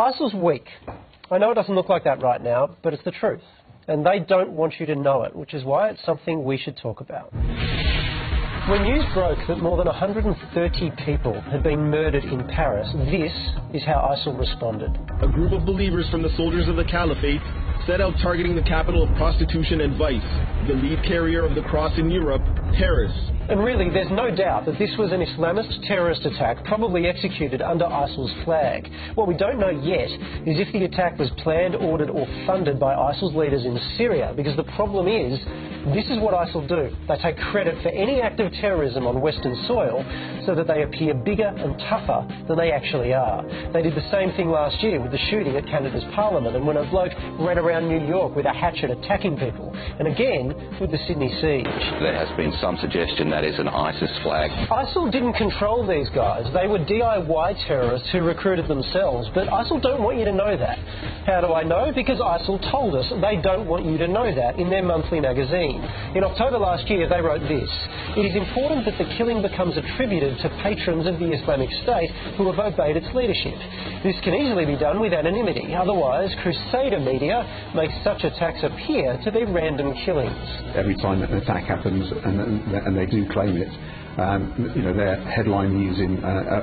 ISIL's weak. I know it doesn't look like that right now, but it's the truth. And they don't want you to know it, which is why it's something we should talk about. When news broke that more than 130 people had been murdered in Paris, this is how ISIL responded. A group of believers from the soldiers of the Caliphate set out targeting the capital of prostitution and vice, the lead carrier of the cross in Europe, Paris. And really, there's no doubt that this was an Islamist terrorist attack, probably executed under ISIL's flag. What we don't know yet is if the attack was planned, ordered or funded by ISIL's leaders in Syria, because the problem is, this is what ISIL do. They take credit for any act of terrorism on Western soil so that they appear bigger and tougher than they actually are. They did the same thing last year with the shooting at Canada's Parliament and when a bloke ran around New York with a hatchet attacking people. And again, with the Sydney siege. There has been some suggestion that is an ISIS flag. ISIL didn't control these guys. They were DIY terrorists who recruited themselves. But ISIL don't want you to know that. How do I know? Because ISIL told us they don't want you to know that in their monthly magazine. In October last year, they wrote this: "It is important that the killing becomes attributed to patrons of the Islamic State who have obeyed its leadership. This can easily be done with anonymity. Otherwise, Crusader media makes such attacks appear to be random killings." Every time an attack happens, and they do claim it, they're headline news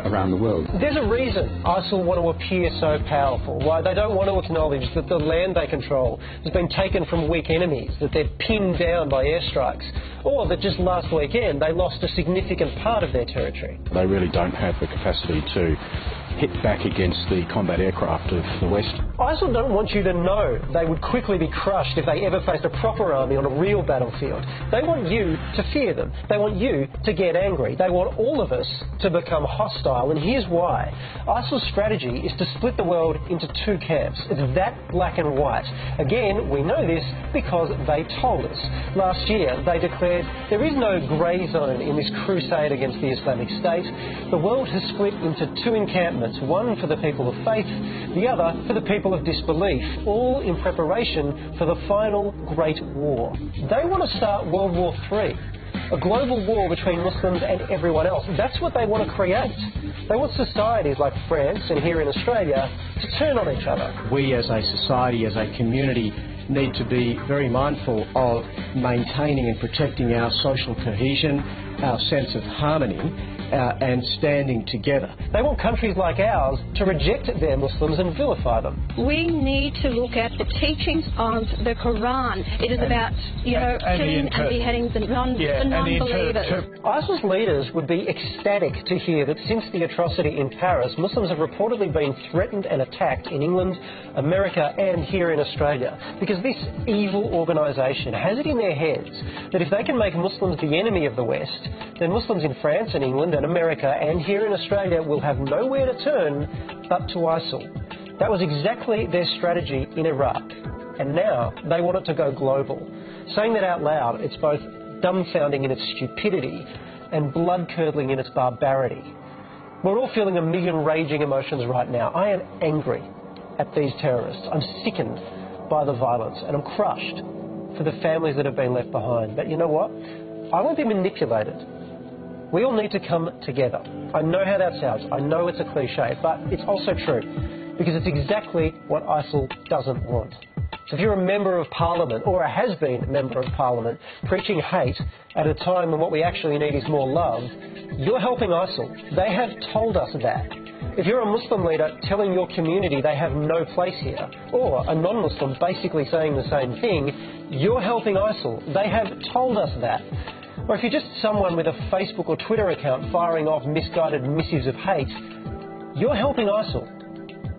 around the world. There's a reason ISIL want to appear so powerful, why they don't want to acknowledge that the land they control has been taken from weak enemies, that they're pinned down by airstrikes, or that just last weekend they lost a significant part of their territory. They really don't have the capacity to hit back against the combat aircraft of the West. ISIL don't want you to know they would quickly be crushed if they ever faced a proper army on a real battlefield. They want you to fear them. They want you to get angry. They want all of us to become hostile, and here's why. ISIL's strategy is to split the world into two camps. It's that black and white. Again, we know this because they told us. Last year, they declared there is no grey zone in this crusade against the Islamic State. The world has split into two encampments, one for the people of faith, the other for the people of disbelief, all in preparation for the final Great War. They want to start World War III, a global war between Muslims and everyone else. That's what they want to create. They want societies like France and here in Australia to turn on each other. We as a society, as a community, need to be very mindful of maintaining and protecting our social cohesion, our sense of harmony, and standing together. They want countries like ours to reject their Muslims and vilify them. We need to look at the teachings of the Quran. It is about, killing and beheading the non-believers. ISIL's leaders would be ecstatic to hear that since the atrocity in Paris, Muslims have reportedly been threatened and attacked in England, America and here in Australia. Because this evil organisation has it in their heads that if they can make Muslims the enemy of the West, then Muslims in France and England and America and here in Australia will have nowhere to turn but to ISIL. That was exactly their strategy in Iraq, and now they want it to go global. Saying that out loud, it's both dumbfounding in its stupidity and blood-curdling in its barbarity. We're all feeling a million raging emotions right now. I am angry at these terrorists. I'm sickened by the violence, and I'm crushed for the families that have been left behind. But you know what? I won't be manipulated. We all need to come together. I know how that sounds. I know it's a cliche, but it's also true, because it's exactly what ISIL doesn't want. So if you're a member of Parliament, or a has-been member of Parliament, preaching hate at a time when what we actually need is more love, you're helping ISIL. They have told us that. If you're a Muslim leader telling your community they have no place here, or a non-Muslim basically saying the same thing, you're helping ISIL. They have told us that. Or if you're just someone with a Facebook or Twitter account firing off misguided missives of hate, you're helping ISIL.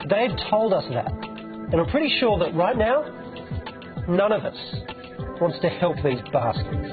They've told us that. And I'm pretty sure that right now, none of us wants to help these bastards.